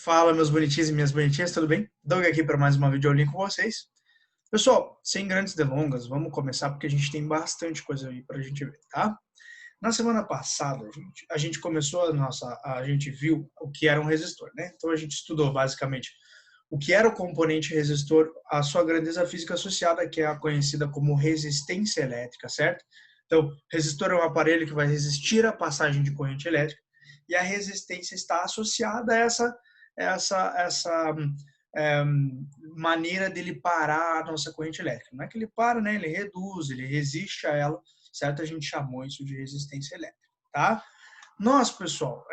Fala, meus bonitinhos e minhas bonitinhas, tudo bem? Doug aqui para mais uma videoaulinha com vocês. Pessoal, sem grandes delongas, vamos começar porque a gente tem bastante coisa aí para a gente ver, tá? Na semana passada, a gente começou a gente viu o que era um resistor, né? Então a gente estudou basicamente o que era o componente resistor, a sua grandeza física associada, que é a conhecida como resistência elétrica, certo? Então, resistor é um aparelho que vai resistir à passagem de corrente elétrica e a resistência está associada a essa é, maneira dele parar a nossa corrente elétrica. Não é que ele para, né? Ele reduz, ele resiste a ela, certo? A gente chamou isso de resistência elétrica, tá? Nós, pessoal,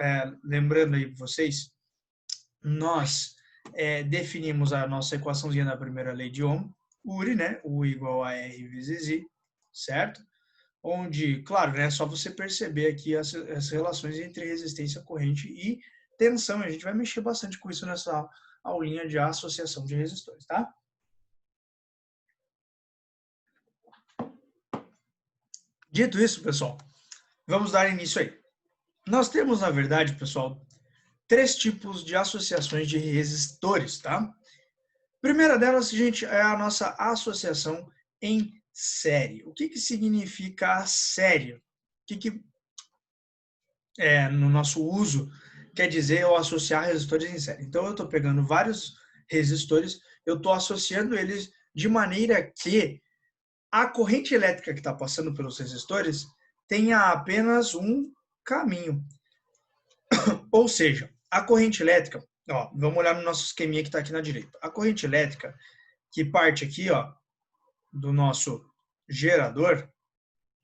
lembrando aí vocês, nós definimos a nossa equaçãozinha da primeira lei de Ohm, URI, né? U igual a R vezes I, certo? Onde, claro, né, é só você perceber aqui as relações entre resistência, corrente e tensão. A gente vai mexer bastante com isso nessa aulinha de associação de resistores, tá? Dito isso, pessoal, vamos dar início aí. Nós temos, na verdade, pessoal, três tipos de associações de resistores, tá? Primeira delas, gente, é a nossa associação em série. O que significa a série? O que no nosso uso quer dizer eu associar resistores em série? Então, eu estou pegando vários resistores, eu estou associando eles de maneira que a corrente elétrica que está passando pelos resistores tenha apenas um caminho. Ou seja, a corrente elétrica, ó, vamos olhar no nosso esqueminha que está aqui na direita. A corrente elétrica que parte aqui, ó, do nosso gerador,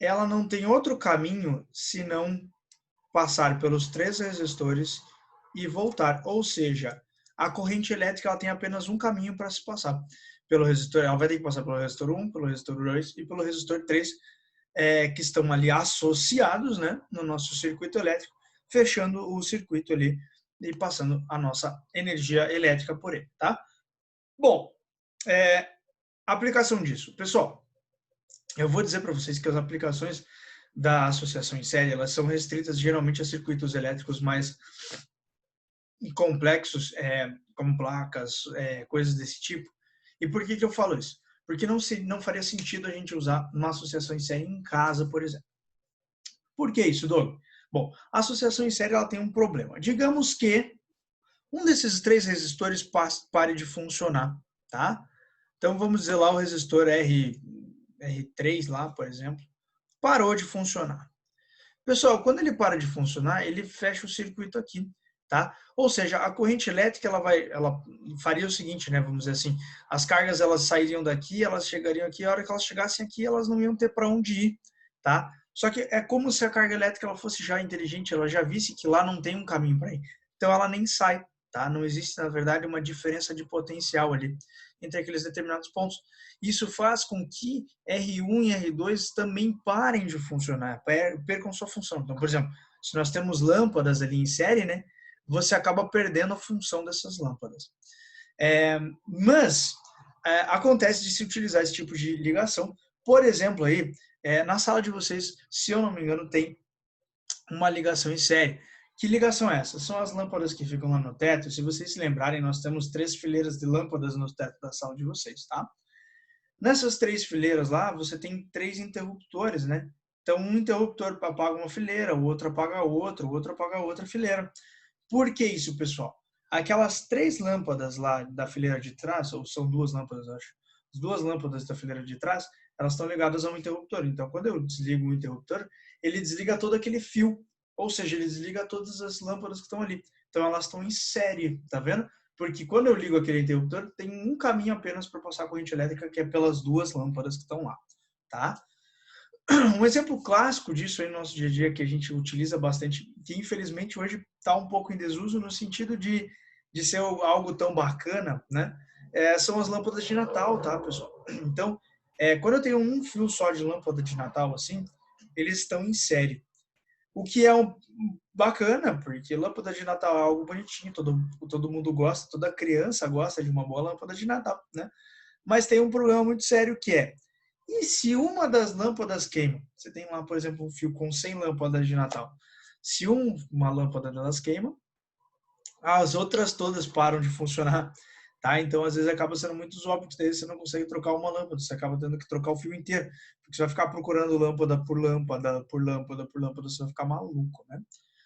ela não tem outro caminho senão passar pelos três resistores e voltar. Ou seja, a corrente elétrica ela tem apenas um caminho para se passar. Pelo resistor, ela vai ter que passar pelo resistor 1, pelo resistor 2 e pelo resistor 3, que estão ali associados, né, no nosso circuito elétrico, fechando o circuito ali e passando a nossa energia elétrica por ele, tá? Bom, aplicação disso. Pessoal, eu vou dizer para vocês que as aplicações da associação em série, elas são restritas geralmente a circuitos elétricos mais complexos, como placas, coisas desse tipo. E por que eu falo isso? Porque não faria sentido a gente usar uma associação em série em casa, por exemplo. Por que isso, Doug? Bom, a associação em série ela tem um problema. Digamos que um desses três resistores pare de funcionar, tá? Então vamos dizer lá o resistor R3 lá, por exemplo, parou de funcionar. Pessoal, quando ele para de funcionar, ele fecha o circuito aqui, tá? Ou seja, a corrente elétrica ela faria o seguinte, né? Vamos dizer assim, as cargas elas sairiam daqui, elas chegariam aqui, a hora que elas chegassem aqui, elas não iam ter para onde ir, tá? Só que é como se a carga elétrica ela fosse já inteligente, ela já visse que lá não tem um caminho para ir. Então ela nem sai, tá? Não existe, na verdade, uma diferença de potencial ali entre aqueles determinados pontos. Isso faz com que R1 e R2 também parem de funcionar, percam sua função. Então, por exemplo, se nós temos lâmpadas ali em série, né, você acaba perdendo a função dessas lâmpadas. Mas acontece de se utilizar esse tipo de ligação. Por exemplo, aí, na sala de vocês, se eu não me engano, tem uma ligação em série. Que ligação é essa? São as lâmpadas que ficam lá no teto. Se vocês se lembrarem, nós temos 3 fileiras de lâmpadas no teto da sala de vocês, tá? Nessas 3 fileiras lá, você tem 3 interruptores, né? Então, um interruptor apaga uma fileira, o outro apaga outra, o outro apaga outra fileira. Por que isso, pessoal? Aquelas 3 lâmpadas lá da fileira de trás, ou são 2 lâmpadas, acho. As 2 lâmpadas da fileira de trás, elas estão ligadas a um interruptor. Então, quando eu desligo o interruptor, ele desliga todo aquele fio. Ou seja, ele desliga todas as lâmpadas que estão ali. Então, elas estão em série, tá vendo? Porque quando eu ligo aquele interruptor, tem um caminho apenas para passar a corrente elétrica, que é pelas 2 lâmpadas que estão lá, tá? Um exemplo clássico disso aí no nosso dia a dia, que a gente utiliza bastante, que infelizmente hoje está um pouco em desuso no sentido de ser algo tão bacana, né? São as lâmpadas de Natal, tá, pessoal? Então, quando eu tenho um fio só de lâmpada de Natal, assim, eles estão em série. O que é bacana, porque lâmpada de Natal é algo bonitinho, todo mundo gosta, toda criança gosta de uma boa lâmpada de Natal, né? Mas tem um problema muito sério que e se uma das lâmpadas queima? Você tem lá, por exemplo, um fio com 100 lâmpadas de Natal. Se uma lâmpada delas queima, as outras todas param de funcionar, tá? Então, às vezes, acaba sendo muito óbvio que daí você não consegue trocar uma lâmpada, você acaba tendo que trocar o fio inteiro, porque você vai ficar procurando lâmpada por lâmpada, por lâmpada, por lâmpada, você vai ficar maluco, né?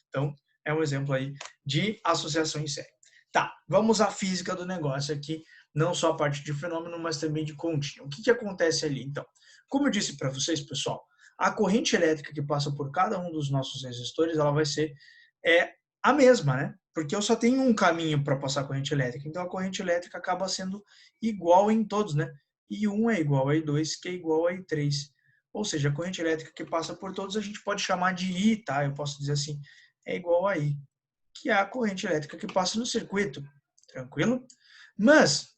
Então, é um exemplo aí de associação em série. Tá, vamos à física do negócio aqui, não só a parte de fenômeno, mas também de contínuo. O que acontece ali, então? Como eu disse para vocês, pessoal, a corrente elétrica que passa por cada um dos nossos resistores, ela vai ser a mesma, né? Porque eu só tenho um caminho para passar a corrente elétrica, então a corrente elétrica acaba sendo igual em todos, né? I1 é igual a I2, que é igual a I3. Ou seja, a corrente elétrica que passa por todos a gente pode chamar de I, tá? Eu posso dizer assim, é igual a I, que é a corrente elétrica que passa no circuito. Tranquilo? Mas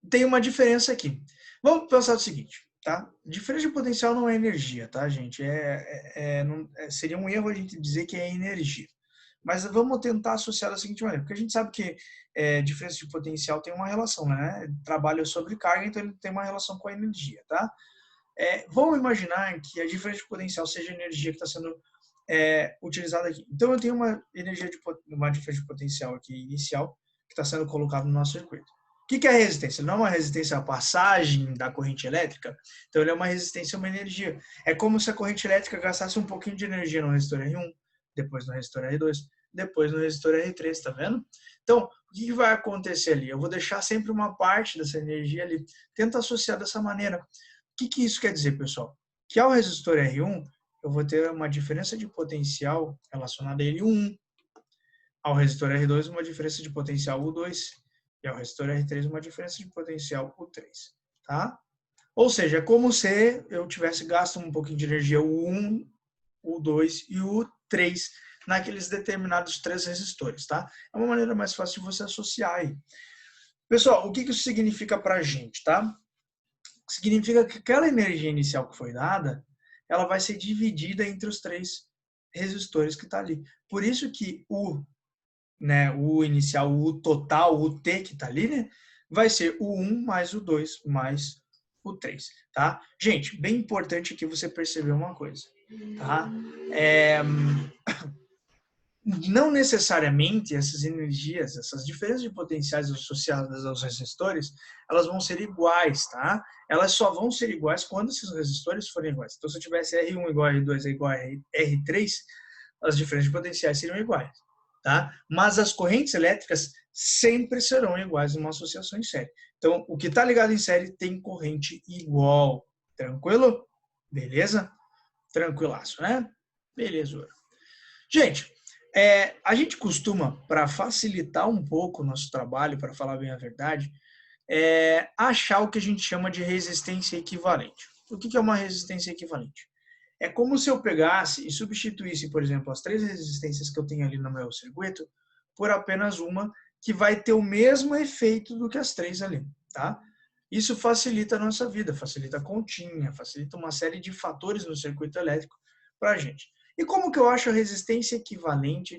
tem uma diferença aqui. Vamos pensar o seguinte, tá? Diferença de potencial não é energia, tá, gente? Seria um erro a gente dizer que é energia. Mas vamos tentar associar da seguinte maneira, porque a gente sabe que diferença de potencial tem uma relação, né? Trabalho sobre carga, então ele tem uma relação com a energia, tá? Vamos imaginar que a diferença de potencial seja a energia que está sendo utilizada aqui. Então eu tenho uma diferença de potencial aqui inicial que está sendo colocada no nosso circuito. O que é a resistência? Não é uma resistência à passagem da corrente elétrica, então ele é uma resistência a uma energia. É como se a corrente elétrica gastasse um pouquinho de energia no resistor R1, depois no resistor R2, depois no resistor R3, tá vendo? Então, o que vai acontecer ali? Eu vou deixar sempre uma parte dessa energia ali. Tenta associar dessa maneira. O que isso quer dizer, pessoal? Que ao resistor R1, eu vou ter uma diferença de potencial relacionada a ele, 1. Ao resistor R2, uma diferença de potencial U2. E ao resistor R3, uma diferença de potencial U3. Tá? Ou seja, é como se eu tivesse gasto um pouquinho de energia U1, U2 e U3 naqueles determinados 3 resistores. Tá? É uma maneira mais fácil de você associar aí. Pessoal, o que isso significa para a gente? Tá? Significa que aquela energia inicial que foi dada, ela vai ser dividida entre os 3 resistores que está ali. Por isso que o inicial, o total, o T que está ali, né, vai ser o 1 mais o 2 mais o 3, tá? Gente, bem importante aqui você perceber uma coisa, tá? Não necessariamente essas energias, essas diferenças de potenciais associadas aos resistores, elas vão ser iguais, tá? Elas só vão ser iguais quando esses resistores forem iguais. Então, se eu tivesse R1 igual a R2 igual a R3, as diferenças de potenciais seriam iguais, tá? Mas as correntes elétricas sempre serão iguais numa associação em série. Então, o que está ligado em série tem corrente igual. Tranquilo? Beleza? Tranquilaço, né? Beleza. Gente, a gente costuma, para facilitar um pouco o nosso trabalho, para falar bem a verdade, achar o que a gente chama de resistência equivalente. O que é uma resistência equivalente? É como se eu pegasse e substituísse, por exemplo, as 3 resistências que eu tenho ali no meu circuito por apenas uma que vai ter o mesmo efeito do que as 3 ali, tá? Isso facilita a nossa vida, facilita a continha, facilita uma série de fatores no circuito elétrico para a gente. E como que eu acho a resistência equivalente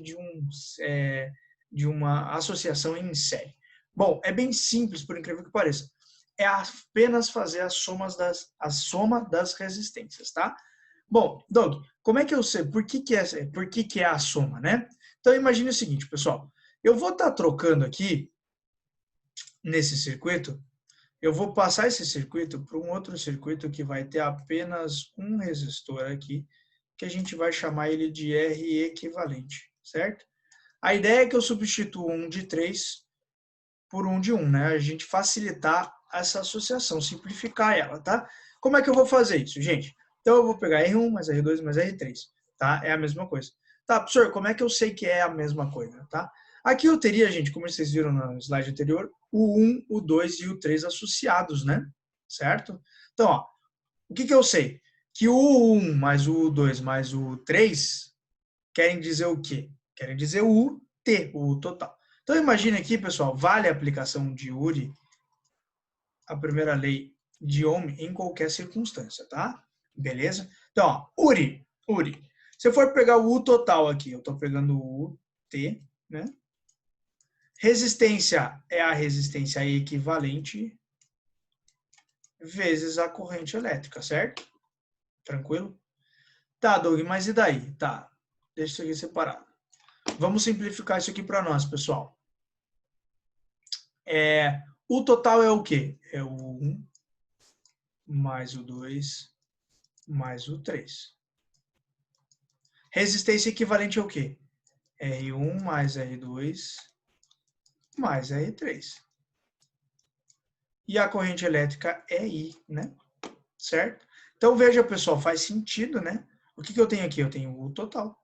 de uma associação em série? Bom, é bem simples, por incrível que pareça. É apenas fazer a soma das resistências, tá? Bom, Doug, como é que eu sei? Por que é a soma, né? Então, imagine o seguinte, pessoal. Eu vou estar trocando aqui, nesse circuito, eu vou passar esse circuito para um outro circuito que vai ter apenas um resistor aqui, que a gente vai chamar ele de R equivalente, certo? A ideia é que eu substitua um de 3 por um de 1, né? A gente facilitar essa associação, simplificar ela, tá? Como é que eu vou fazer isso, gente? Então eu vou pegar R1 mais R2 mais R3, tá? É a mesma coisa. Tá, professor, como é que eu sei que é a mesma coisa, tá? Aqui eu teria, gente, como vocês viram no slide anterior, o 1, o 2 e o 3 associados, né? Certo? Então, ó, o que eu sei? Que o 1 mais o 2 mais o 3 querem dizer o quê? Querem dizer o T, o total. Então, imagine aqui, pessoal, vale a aplicação de Uri, a primeira lei de Ohm, em qualquer circunstância, tá? Beleza? Então, ó, Uri. Se eu for pegar o U total aqui, eu estou pegando o U, T, né? Resistência é a resistência equivalente vezes a corrente elétrica, certo? Tranquilo? Tá, Doug, mas e daí? Tá, deixa isso aqui separado. Vamos simplificar isso aqui para nós, pessoal. O total é o quê? É o 1 mais o 2 mais o 3. Resistência equivalente ao quê? R1 mais R2 mais R3. E a corrente elétrica é I, né? Certo? Então, veja, pessoal, faz sentido, né? O que eu tenho aqui? Eu tenho U total. O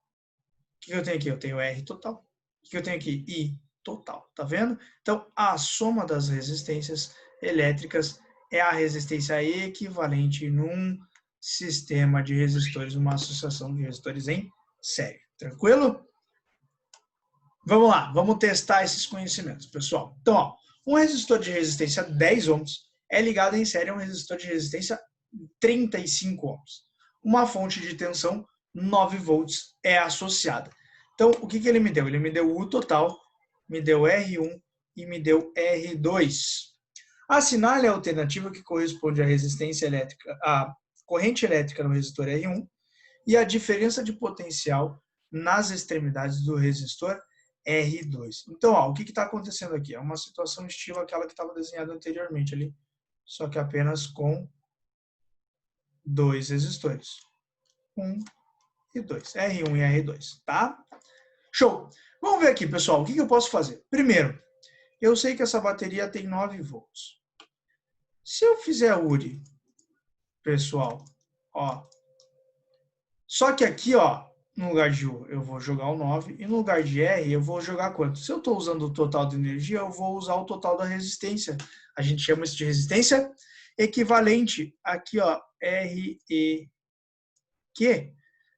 que eu tenho aqui? Eu tenho R total. O que eu tenho aqui? I total. Tá vendo? Então, a soma das resistências elétricas é a resistência equivalente num sistema de resistores, uma associação de resistores em série. Tranquilo? Vamos lá, vamos testar esses conhecimentos, pessoal. Então, ó, um resistor de resistência 10 ohms é ligado em série a um resistor de resistência 35 ohms. Uma fonte de tensão 9 volts é associada. Então, o que ele me deu? Ele me deu o total, me deu R1 e me deu R2. Assinale a alternativa que corresponde à resistência elétrica, à corrente elétrica no resistor R1 e a diferença de potencial nas extremidades do resistor R2. Então, ó, o que está acontecendo aqui? É uma situação estilo aquela que estava desenhada anteriormente ali, só que apenas com dois resistores. 1 e 2. R1 e R2, tá? Show! Vamos ver aqui, pessoal, o que eu posso fazer? Primeiro, eu sei que essa bateria tem 9 volts. Se eu fizer URI, pessoal, ó, só que aqui, ó, no lugar de U eu vou jogar o 9 e no lugar de R eu vou jogar quanto? Se eu estou usando o total de energia, eu vou usar o total da resistência. A gente chama isso de resistência equivalente. Aqui, ó, REQ.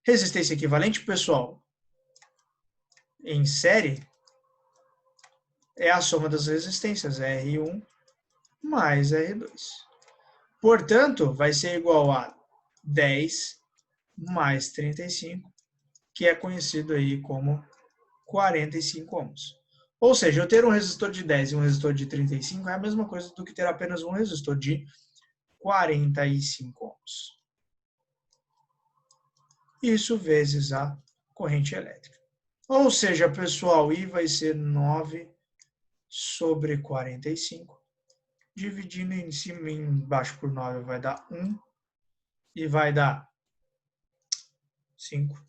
Resistência equivalente, pessoal, em série, é a soma das resistências, R1 mais R2. Portanto, vai ser igual a 10 mais 35, que é conhecido aí como 45 ohms. Ou seja, eu ter um resistor de 10 e um resistor de 35 é a mesma coisa do que ter apenas um resistor de 45 ohms. Isso vezes a corrente elétrica. Ou seja, pessoal, I vai ser 9 sobre 45. Dividindo em cima e embaixo por 9 vai dar 1. E vai dar 5.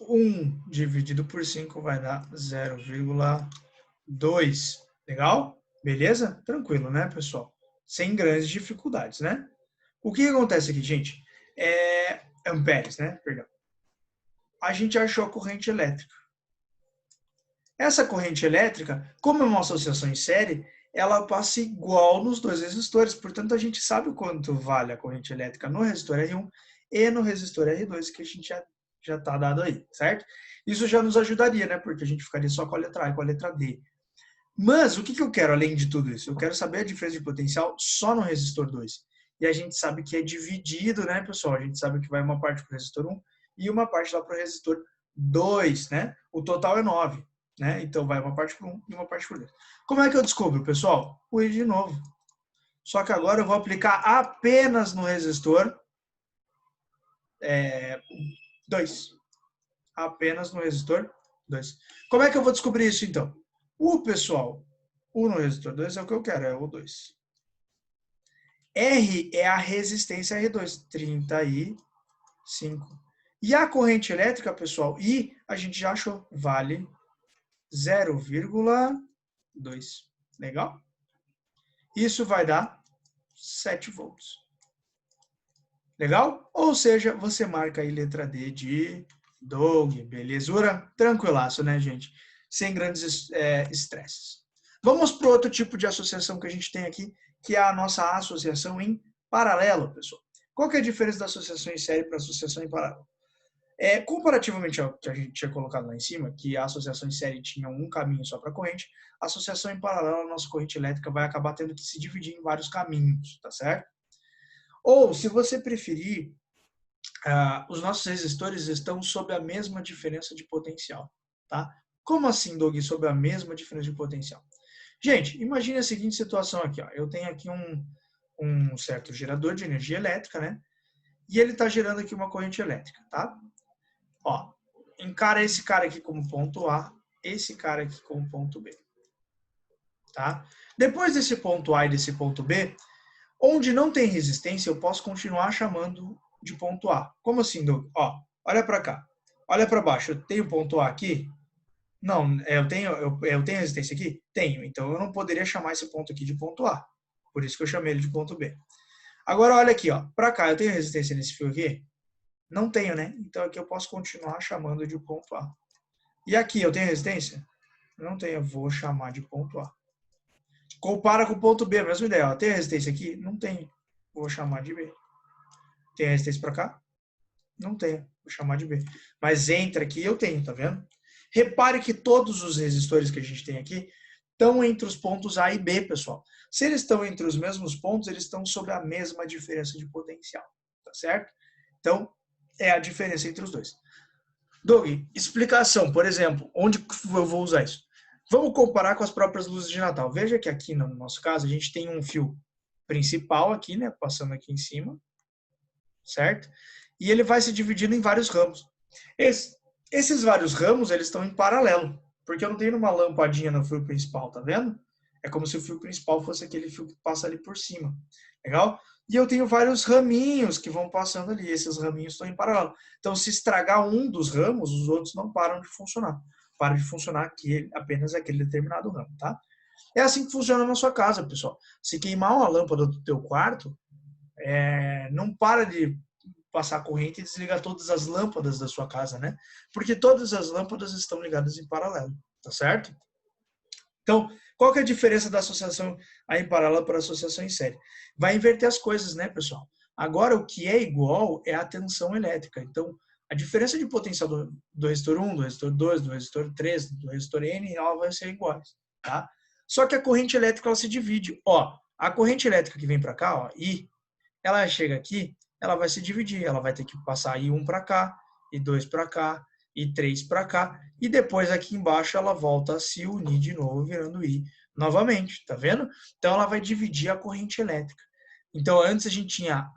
1 dividido por 5 vai dar 0,2. Legal? Beleza? Tranquilo, né, pessoal? Sem grandes dificuldades, né? O que acontece aqui, gente? Amperes, né? Perdão. A gente achou a corrente elétrica. Essa corrente elétrica, como é uma associação em série, ela passa igual nos dois resistores. Portanto, a gente sabe o quanto vale a corrente elétrica no resistor R1 e no resistor R2, que a gente já está dado aí, certo? Isso já nos ajudaria, né? Porque a gente ficaria só com a letra A e com a letra D. Mas o que eu quero além de tudo isso? Eu quero saber a diferença de potencial só no resistor 2. E a gente sabe que é dividido, né, pessoal? A gente sabe que vai uma parte para o resistor 1 e uma parte lá para o resistor 2, né? O total é 9, né? Então vai uma parte para 1 e uma parte para o 2. Como é que eu descubro, pessoal? O I de novo. Só que agora eu vou aplicar apenas no resistor 2. Apenas no resistor 2. Como é que eu vou descobrir isso, então? Pessoal, U no resistor 2 é o que eu quero, é o 2. R é a resistência R2, 35. E a corrente elétrica, pessoal, I, a gente já achou, vale 0,2. Legal? Isso vai dar 7 volts. Legal? Ou seja, você marca aí letra D de Doug, belezura? Tranquilaço, né, gente? Sem grandes estresses. Vamos para outro tipo de associação que a gente tem aqui, que é a nossa associação em paralelo, pessoal. Qual que é a diferença da associação em série para a associação em paralelo? Comparativamente ao que a gente tinha colocado lá em cima, que a associação em série tinha um caminho só para a corrente, a associação em paralelo, a nossa corrente elétrica vai acabar tendo que se dividir em vários caminhos, tá certo? Ou, se você preferir, os nossos resistores estão sob a mesma diferença de potencial, tá? Como assim, Doug, sob a mesma diferença de potencial? Gente, imagine a seguinte situação aqui, ó. Eu tenho aqui um certo gerador de energia elétrica, né? E ele está gerando aqui uma corrente elétrica, tá? Ó, encara esse cara aqui como ponto A, esse cara aqui como ponto B. Tá? Depois desse ponto A e desse ponto B, onde não tem resistência, eu posso continuar chamando de ponto A. Como assim, Doug? Ó, olha para cá. Olha para baixo. Eu tenho ponto A aqui? Não, eu tenho resistência aqui? Tenho. Então, eu não poderia chamar esse ponto aqui de ponto A. Por isso que eu chamei ele de ponto B. Agora, olha aqui, ó. Para cá, eu tenho resistência nesse fio aqui? Não tenho, né? Então, aqui eu posso continuar chamando de ponto A. E aqui, eu tenho resistência? Não tenho. Eu vou chamar de ponto A. Compara com o ponto B, a mesma ideia. Ó. Tem resistência aqui? Não tem. Vou chamar de B. Tem resistência para cá? Não tenho. Vou chamar de B. Mas entre aqui eu tenho, tá vendo? Repare que todos os resistores que a gente tem aqui estão entre os pontos A e B, pessoal. Se eles estão entre os mesmos pontos, eles estão sob a mesma diferença de potencial, tá certo? Então, é a diferença entre os dois. Doug, explicação, por exemplo, onde eu vou usar isso? Vamos comparar com as próprias luzes de Natal. Veja que aqui, no nosso caso, a gente tem um fio principal aqui, né, passando aqui em cima, certo? E ele vai se dividindo em vários ramos. Esses vários ramos, eles estão em paralelo, porque eu não tenho uma lampadinha no fio principal, tá vendo? É como se o fio principal fosse aquele fio que passa ali por cima. Legal? E eu tenho vários raminhos que vão passando ali. Esses raminhos estão em paralelo. Então, se estragar um dos ramos, os outros não param de funcionar. Para de funcionar apenas aquele determinado ramo, tá? É assim que funciona na sua casa, pessoal. Se queimar uma lâmpada do teu quarto, não para de passar corrente e desligar todas as lâmpadas da sua casa, né? Porque todas as lâmpadas estão ligadas em paralelo, tá certo? Então, qual que é a diferença da associação em paralelo para a associação em série? Vai inverter as coisas, né, pessoal? Agora, o que é igual é a tensão elétrica. Então, a diferença de potencial do resistor 1, do resistor 2, do resistor 3, do resistor N, ela vai ser iguais, tá? Só que a corrente elétrica, ela se divide. Ó, a corrente elétrica que vem para cá, ó, I, ela chega aqui, ela vai se dividir. Ela vai ter que passar I1 para cá, I2 para cá, I3 para cá, e depois aqui embaixo ela volta a se unir de novo, virando I novamente, tá vendo? Então ela vai dividir a corrente elétrica. Então antes a gente tinha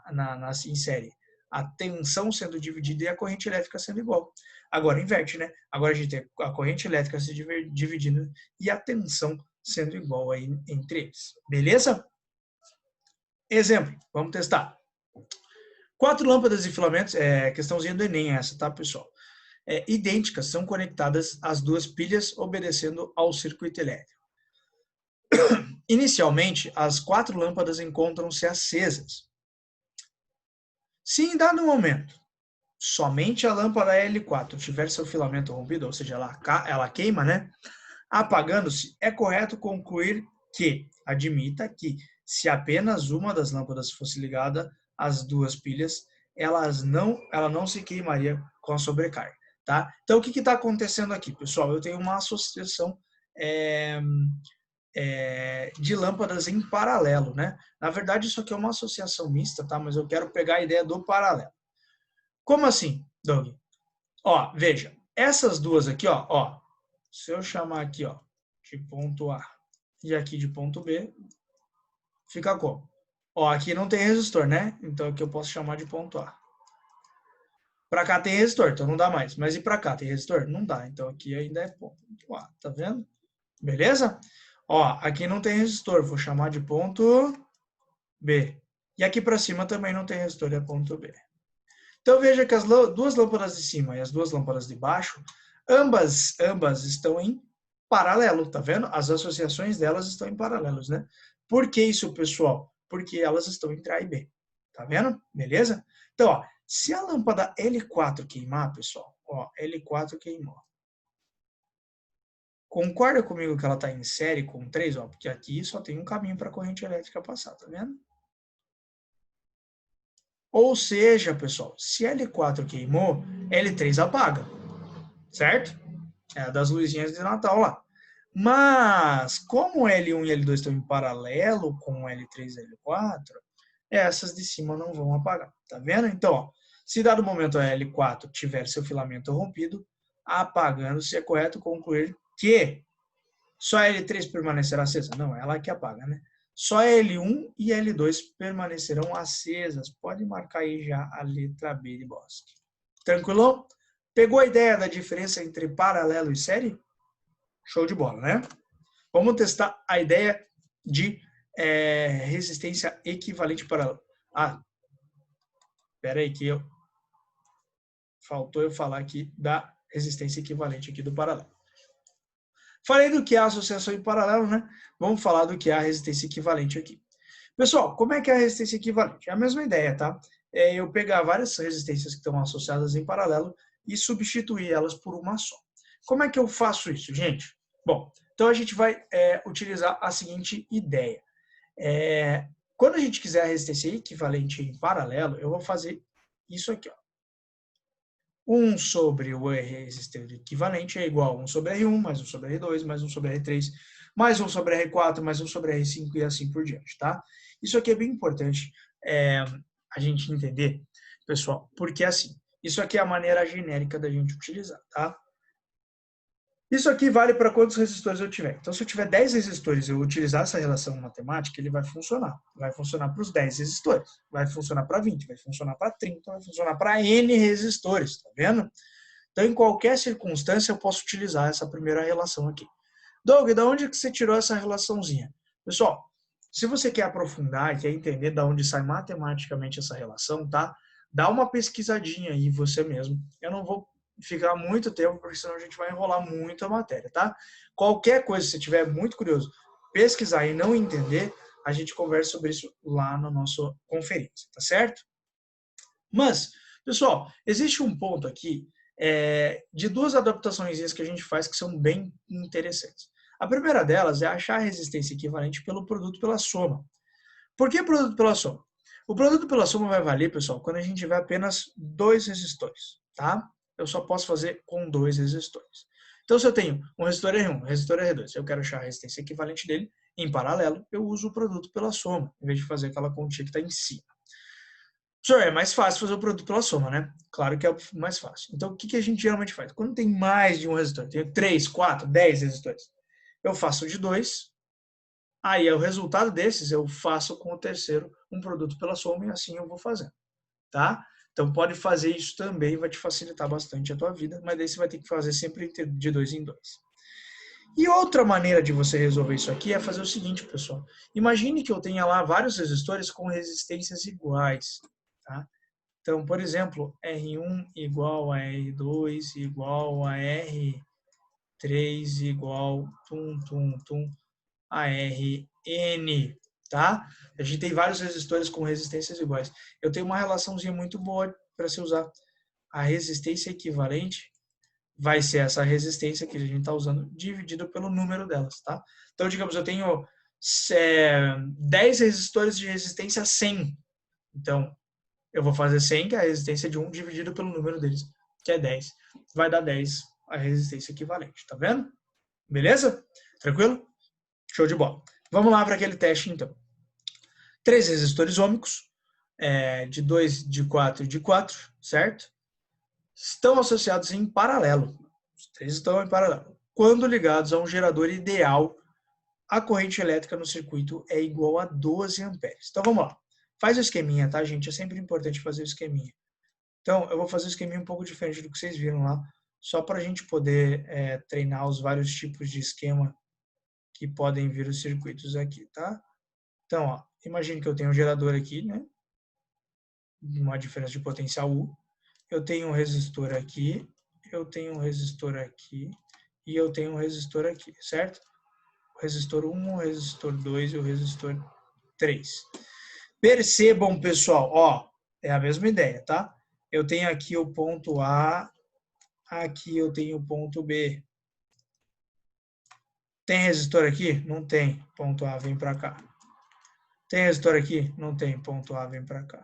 em série a tensão sendo dividida e a corrente elétrica sendo igual. Agora inverte, né? Agora a gente tem a corrente elétrica se dividindo e a tensão sendo igual aí entre eles. Beleza? Exemplo, vamos testar. 4 lâmpadas de filamentos, questãozinha do Enem essa, tá, pessoal? Idênticas, são conectadas as duas pilhas obedecendo ao circuito elétrico. Inicialmente, as 4 lâmpadas encontram-se acesas. Se em dado momento, somente a lâmpada L4 tiver seu filamento rompido, ou seja, ela queima, né? Apagando-se, é correto concluir que, admita que, se apenas uma das lâmpadas fosse ligada às duas pilhas, ela não se queimaria com a sobrecarga. Tá? Então, o que está acontecendo aqui, pessoal? Eu tenho uma associação de lâmpadas em paralelo, né? Na verdade, isso aqui é uma associação mista, tá? Mas eu quero pegar a ideia do paralelo. Como assim, Doug? Ó, veja, essas duas aqui, ó, se eu chamar aqui, ó, de ponto A e aqui de ponto B, fica como? Ó, aqui não tem resistor, né? Então aqui eu posso chamar de ponto A. Para cá tem resistor, então não dá mais. Mas e para cá tem resistor? Não dá. Então aqui ainda é ponto A, tá vendo? Beleza? Ó, aqui não tem resistor, vou chamar de ponto B. E aqui para cima também não tem resistor, é ponto B. Então veja que as duas lâmpadas de cima e as duas lâmpadas de baixo, ambas estão em paralelo, tá vendo? As associações delas estão em paralelos, né? Por que isso, pessoal? Porque elas estão entre A e B, tá vendo? Beleza? Então, ó, se a lâmpada L4 queimar, pessoal, ó, L4 queimou. Concorda comigo que ela está em série com 3, ó, porque aqui só tem um caminho para a corrente elétrica passar, tá vendo? Ou seja, pessoal, se L4 queimou, L3 apaga, certo? É das luzinhas de Natal lá. Mas, como L1 e L2 estão em paralelo com L3 e L4, essas de cima não vão apagar, tá vendo? Então, ó, se dado momento a L4 tiver seu filamento rompido, apagando-se, é correto concluir que só L3 permanecerá acesa? Não, ela que apaga, né? Só L1 e L2 permanecerão acesas. Pode marcar aí já a letra B de Bosque. Tranquilo? Pegou a ideia da diferença entre paralelo e série? Show de bola, né? Vamos testar a ideia de resistência equivalente paralelo. Ah, espera aí que faltou eu falar aqui da resistência equivalente aqui do paralelo. Falei do que é a associação em paralelo, né? Vamos falar do que é a resistência equivalente aqui. Pessoal, como é que é a resistência equivalente? É a mesma ideia, tá? É eu pegar várias resistências que estão associadas em paralelo e substituir elas por uma só. Como é que eu faço isso, gente? Bom, então a gente vai utilizar a seguinte ideia. Quando a gente quiser a resistência equivalente em paralelo, eu vou fazer isso aqui, ó. 1 sobre o resistente equivalente é igual a 1 sobre R1, mais 1 sobre R2, mais 1 sobre R3, mais 1 sobre R4, mais 1 sobre R5 e assim por diante, tá? Isso aqui é bem importante a gente entender, pessoal, porque assim, isso aqui é a maneira genérica da gente utilizar, tá? Isso aqui vale para quantos resistores eu tiver. Então, se eu tiver 10 resistores e eu utilizar essa relação matemática, ele vai funcionar. Vai funcionar para os 10 resistores, vai funcionar para 20, vai funcionar para 30, vai funcionar para N resistores, tá vendo? Então, em qualquer circunstância, eu posso utilizar essa primeira relação aqui. Doug, de onde que você tirou essa relaçãozinha? Pessoal, se você quer aprofundar e quer entender de onde sai matematicamente essa relação, tá? Dá uma pesquisadinha aí você mesmo. Eu não vou ficar muito tempo, porque senão a gente vai enrolar muito a matéria, tá? Qualquer coisa, se tiver muito curioso, pesquisar e não entender, a gente conversa sobre isso lá na nossa conferência, tá certo? Mas, pessoal, existe um ponto aqui de duas adaptações que a gente faz que são bem interessantes. A primeira delas é achar a resistência equivalente pelo produto pela soma. Por que produto pela soma? O produto pela soma vai valer, pessoal, quando a gente tiver apenas 2 resistores, tá? Eu só posso fazer com 2 resistores. Então, se eu tenho um resistor R1, um resistor R2, eu quero achar a resistência equivalente dele, em paralelo, eu uso o produto pela soma, em vez de fazer aquela continha que está em cima. Senhor, é mais fácil fazer o produto pela soma, né? Claro que é mais fácil. Então, o que a gente geralmente faz? Quando tem mais de um resistor, tenho 3, 4, 10 resistores, eu faço de 2, aí o resultado desses eu faço com o terceiro um produto pela soma e assim eu vou fazendo, tá? Então pode fazer isso também, vai te facilitar bastante a tua vida, mas daí você vai ter que fazer sempre de 2 em 2. E outra maneira de você resolver isso aqui é fazer o seguinte, pessoal. Imagine que eu tenha lá vários resistores com resistências iguais, tá? Então, por exemplo, R1 igual a R2 igual a R3 igual a Rn, tá? A gente tem vários resistores com resistências iguais. Eu tenho uma relaçãozinha muito boa para se usar. A resistência equivalente vai ser essa resistência que a gente está usando dividido pelo número delas, tá? Então, digamos, eu tenho 10 resistores de resistência 100. Então, eu vou fazer 100, que é a resistência de 1, dividido pelo número deles, que é 10. Vai dar 10 a resistência equivalente, tá vendo? Beleza? Tranquilo? Show de bola. Vamos lá para aquele teste, então. 3 resistores ômicos, de 2, de 4 e de 4, certo? Estão associados em paralelo. Os 3 estão em paralelo. Quando ligados a um gerador ideal, a corrente elétrica no circuito é igual a 12 amperes. Então, vamos lá. Faz o esqueminha, tá, gente? É sempre importante fazer o esqueminha. Então, eu vou fazer o esqueminha um pouco diferente do que vocês viram lá, só para a gente poder treinar os vários tipos de esquema que podem vir os circuitos aqui, tá? Então, ó, imagine que eu tenho um gerador aqui, né? Uma diferença de potencial U. Eu tenho um resistor aqui, eu tenho um resistor aqui e eu tenho um resistor aqui, certo? O resistor 1, o resistor 2 e o resistor 3. Percebam, pessoal, ó, é a mesma ideia, tá? Eu tenho aqui o ponto A, aqui eu tenho o ponto B. Tem resistor aqui? Não tem. Ponto A vem para cá. Tem resistor aqui? Não tem. Ponto A vem para cá.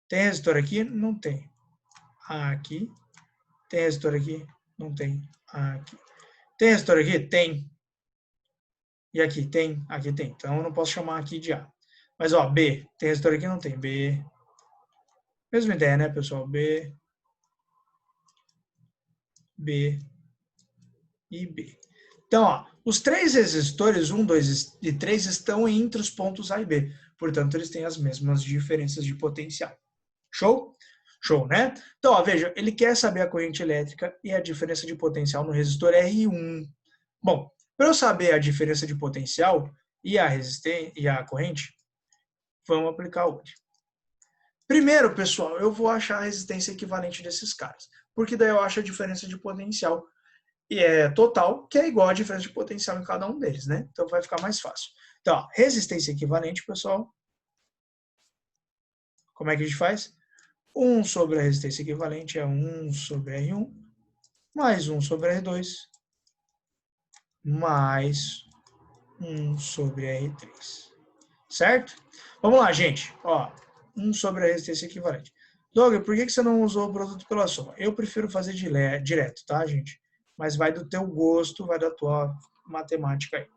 Tem resistor aqui? Não tem. A aqui. Tem resistor aqui? Não tem. A aqui. Tem resistor aqui? Tem. E aqui tem? Aqui tem. Então eu não posso chamar aqui de A. Mas ó, B. Tem resistor aqui? Não tem. B. Mesma ideia, né, pessoal? B. B. E B. Então, ó, os 3 resistores, 1, 2 e 3, estão entre os pontos A e B. Portanto, eles têm as mesmas diferenças de potencial. Show? Show, né? Então, ó, veja, ele quer saber a corrente elétrica e a diferença de potencial no resistor R1. Bom, para eu saber a diferença de potencial e a resistência e a corrente, vamos aplicar hoje. Primeiro, pessoal, eu vou achar a resistência equivalente desses caras, porque daí eu acho a diferença de potencial total, que é igual a diferença de potencial em cada um deles, né? Então vai ficar mais fácil. Então, ó, resistência equivalente, pessoal, como é que a gente faz? 1 sobre a resistência equivalente é 1 sobre R1, mais 1 sobre R2, mais 1 sobre R3. Certo? Vamos lá, gente. Ó, 1 sobre a resistência equivalente. Doug, por que você não usou o produto pela soma? Eu prefiro fazer direto, tá, gente? Mas vai do teu gosto, vai da tua matemática aí.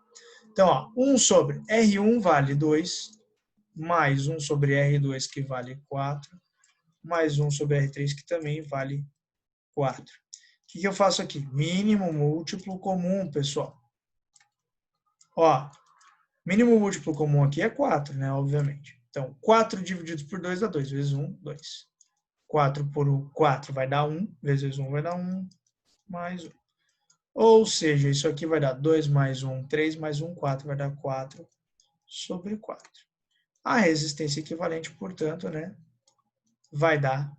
Então, ó, 1 sobre R1 vale 2, mais 1 sobre R2 que vale 4, mais 1 sobre R3 que também vale 4. O que eu faço aqui? Mínimo múltiplo comum, pessoal. Ó, mínimo múltiplo comum aqui é 4, né? Obviamente. Então, 4 dividido por 2 dá 2. Vezes 1, 2. 4 por 4 vai dar 1. Vezes 1 vai dar 1. Mais 1. Ou seja, isso aqui vai dar 2 mais 1, 3 mais 1, 4. Vai dar 4 sobre 4. A resistência equivalente, portanto, né? Vai dar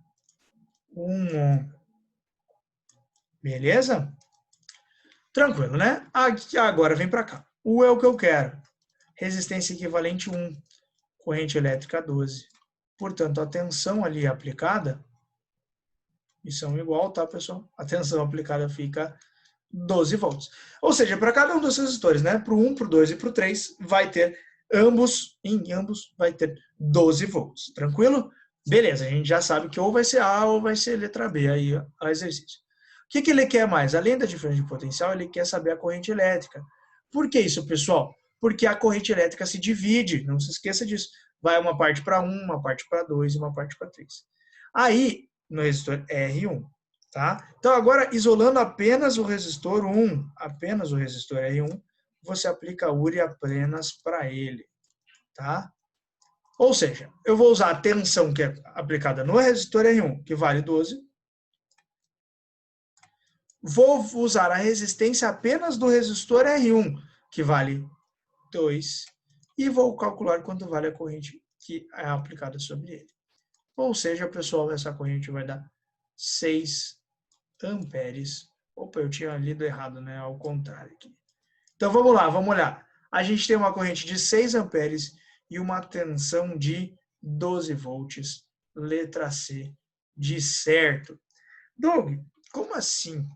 1 ohm. Beleza? Tranquilo, né? Agora vem para cá. O é o que eu quero. Resistência equivalente 1. Corrente elétrica 12. Portanto, a tensão ali aplicada, e são igual, tá, pessoal? A tensão aplicada fica 12 volts. Ou seja, para cada um dos resistores, né? Para o 1, para o 2 e para o 3, vai ter em ambos vai ter 12 volts. Tranquilo? Beleza, a gente já sabe que ou vai ser A ou vai ser letra B aí, a exercício. O que ele quer mais? Além da diferença de potencial, ele quer saber a corrente elétrica. Por que isso, pessoal? Porque a corrente elétrica se divide, não se esqueça disso. Vai uma parte para 1, uma parte para 2 e uma parte para 3. Aí, no resistor R1, tá? Então, agora, isolando apenas o resistor 1, apenas o resistor R1, você aplica a URI apenas para ele, tá? Ou seja, eu vou usar a tensão que é aplicada no resistor R1, que vale 12, vou usar a resistência apenas do resistor R1, que vale 2, e vou calcular quanto vale a corrente que é aplicada sobre ele. Ou seja, pessoal, essa corrente vai dar 6 amperes. Opa, eu tinha lido errado, né? Ao contrário aqui. Então vamos lá, vamos olhar. A gente tem uma corrente de 6 amperes e uma tensão de 12 volts, letra C, de certo. Doug, como assim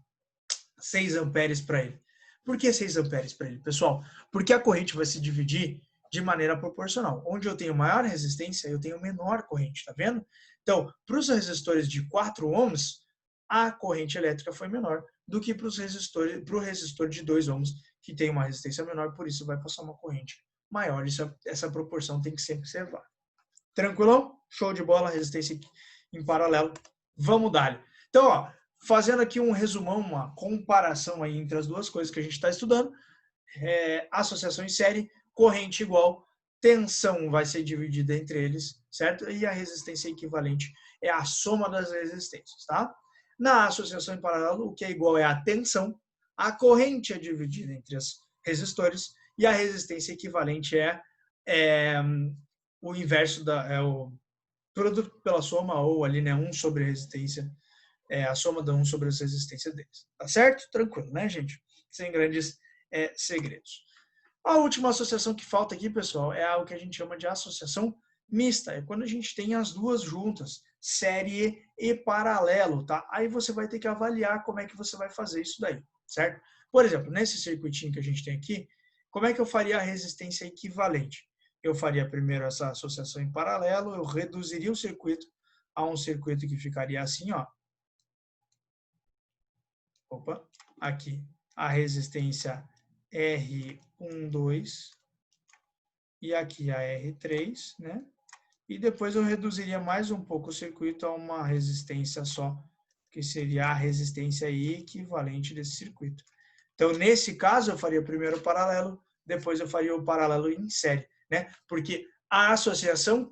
6 amperes para ele? Por que 6 amperes para ele, pessoal? Porque a corrente vai se dividir de maneira proporcional. Onde eu tenho maior resistência, eu tenho menor corrente, tá vendo? Então, para os resistores de 4 ohms, a corrente elétrica foi menor do que para o resistor de 2 ohms, que tem uma resistência menor, por isso vai passar uma corrente maior. Essa proporção tem que ser observada. Tranquilão? Show de bola, resistência em paralelo. Vamos dar. Então, ó, fazendo aqui um resumão, uma comparação aí entre as duas coisas que a gente está estudando, associação em série, corrente igual, tensão vai ser dividida entre eles, certo? E a resistência equivalente é a soma das resistências, tá? Na associação em paralelo, o que é igual é a tensão, a corrente é dividida entre os resistores e a resistência equivalente é o inverso o produto pela soma, ou ali, né, 1 sobre a resistência, a soma da 1 sobre as resistências deles. Tá certo? Tranquilo, né, gente? Sem grandes segredos. A última associação que falta aqui, pessoal, é algo que a gente chama de associação mista. É quando a gente tem as duas juntas, série e paralelo, tá? Aí você vai ter que avaliar como é que você vai fazer isso daí, certo? Por exemplo, nesse circuitinho que a gente tem aqui, como é que eu faria a resistência equivalente? Eu faria primeiro essa associação em paralelo, eu reduziria o circuito a um circuito que ficaria assim, ó. Opa, aqui. A resistência R12 e aqui a R3, né? E depois eu reduziria mais um pouco o circuito a uma resistência só, que seria a resistência equivalente desse circuito. Então, nesse caso, eu faria primeiro o paralelo, depois eu faria o paralelo em série, né? Porque a associação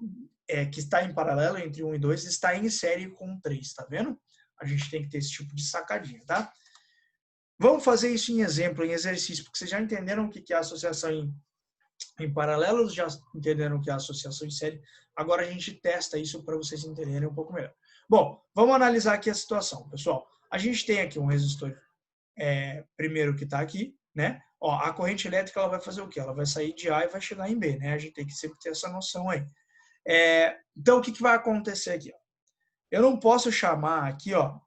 que está em paralelo entre 1 e 2 está em série com 3, tá vendo? A gente tem que ter esse tipo de sacadinha, tá? Vamos fazer isso em exemplo, em exercício, porque vocês já entenderam o que é associação em paralelos, já entenderam o que é associação em série. Agora a gente testa isso para vocês entenderem um pouco melhor. Bom, vamos analisar aqui a situação, pessoal. A gente tem aqui um resistor primeiro que está aqui, né? Ó, a corrente elétrica ela vai fazer o quê? Ela vai sair de A e vai chegar em B, né? A gente tem que sempre ter essa noção aí. Então, o que vai acontecer aqui? Ó? Eu não posso chamar aqui, ó,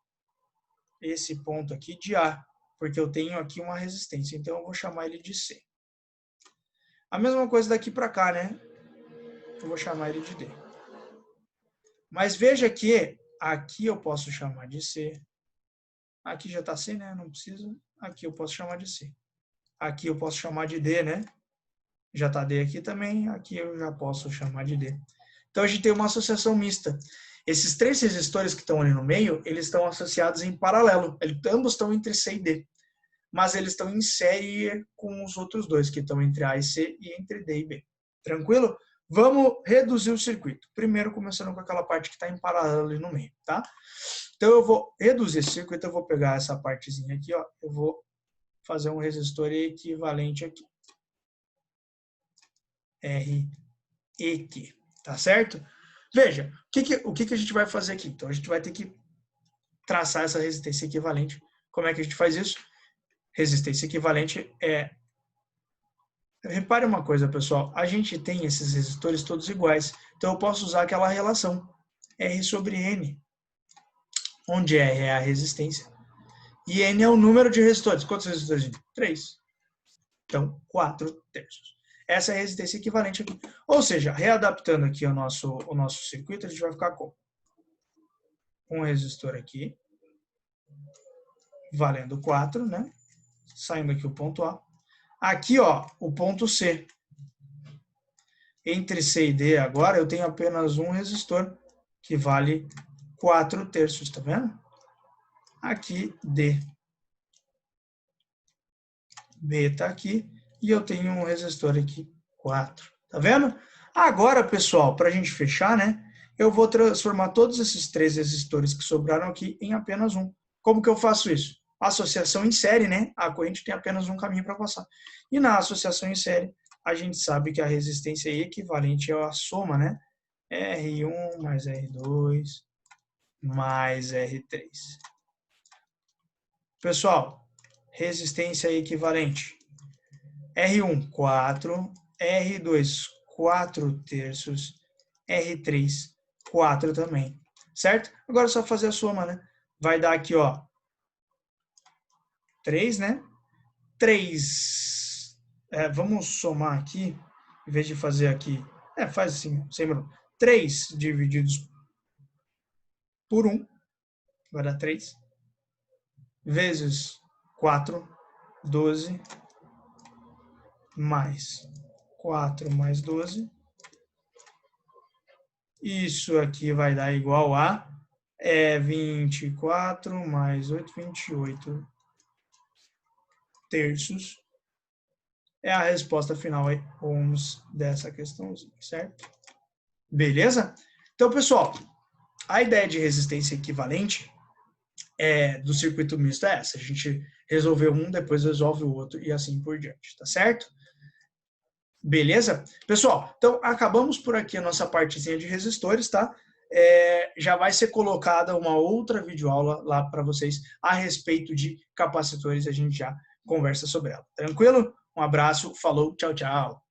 esse ponto aqui de A, porque eu tenho aqui uma resistência. Então, eu vou chamar ele de C. A mesma coisa daqui para cá, né? Eu vou chamar ele de D. Mas veja que aqui eu posso chamar de C. Aqui já está C, né? Não precisa. Aqui eu posso chamar de C. Aqui eu posso chamar de D, né? Já está D aqui também. Aqui eu já posso chamar de D. Então, a gente tem uma associação mista. Esses 3 resistores que estão ali no meio, eles estão associados em paralelo. Ambos estão entre C e D. Mas eles estão em série com os outros 2, que estão entre A e C e entre D e B. Tranquilo? Vamos reduzir o circuito. Primeiro, começando com aquela parte que está em paralelo ali no meio, tá? Então, eu vou reduzir esse circuito, eu vou pegar essa partezinha aqui, ó, eu vou fazer um resistor equivalente aqui. REQ, tá certo? Veja, o que a gente vai fazer aqui? Então, a gente vai ter que traçar essa resistência equivalente. Como é que a gente faz isso? Resistência equivalente Repare uma coisa, pessoal. A gente tem esses resistores todos iguais. Então, eu posso usar aquela relação R sobre N, onde R é a resistência e N é o número de resistores. Quantos resistores a gente tem? 3. Então, 4/3. Essa é a resistência equivalente aqui. Ou seja, readaptando aqui o nosso circuito, a gente vai ficar com um resistor aqui, valendo 4, né? Saindo aqui o ponto A. Aqui, ó, o ponto C. Entre C e D agora, eu tenho apenas um resistor, que vale 4/3, tá vendo? Aqui, D. B tá aqui, e eu tenho um resistor aqui, 4. Tá vendo? Agora, pessoal, para a gente fechar, né? Eu vou transformar todos esses 3 resistores que sobraram aqui em apenas um. Como que eu faço isso? Associação em série, né? A corrente tem apenas um caminho para passar. E na associação em série, a gente sabe que a resistência equivalente é a soma, né? R1 mais R2 mais R3. Pessoal, resistência equivalente. R1, 4. R2, 4/3. R3, 4 também. Certo? Agora é só fazer a soma, né? Vai dar aqui, ó, 3, né? 3. Vamos somar aqui, em vez de fazer aqui. Faz assim, sem problema. 3 divididos por 1, vai dar 3. Vezes 4, 12. Mais 4 mais 12. Isso aqui vai dar igual a 24 mais 8, 28/3. É a resposta final aí, ohms, dessa questãozinha, certo? Beleza? Então, pessoal, a ideia de resistência equivalente do circuito misto é essa. A gente resolveu um, depois resolve o outro e assim por diante, tá certo? Beleza? Pessoal, então acabamos por aqui a nossa partezinha de resistores, tá? Já vai ser colocada uma outra videoaula lá para vocês a respeito de capacitores, a gente já conversa sobre ela. Tranquilo? Um abraço, falou, tchau, tchau.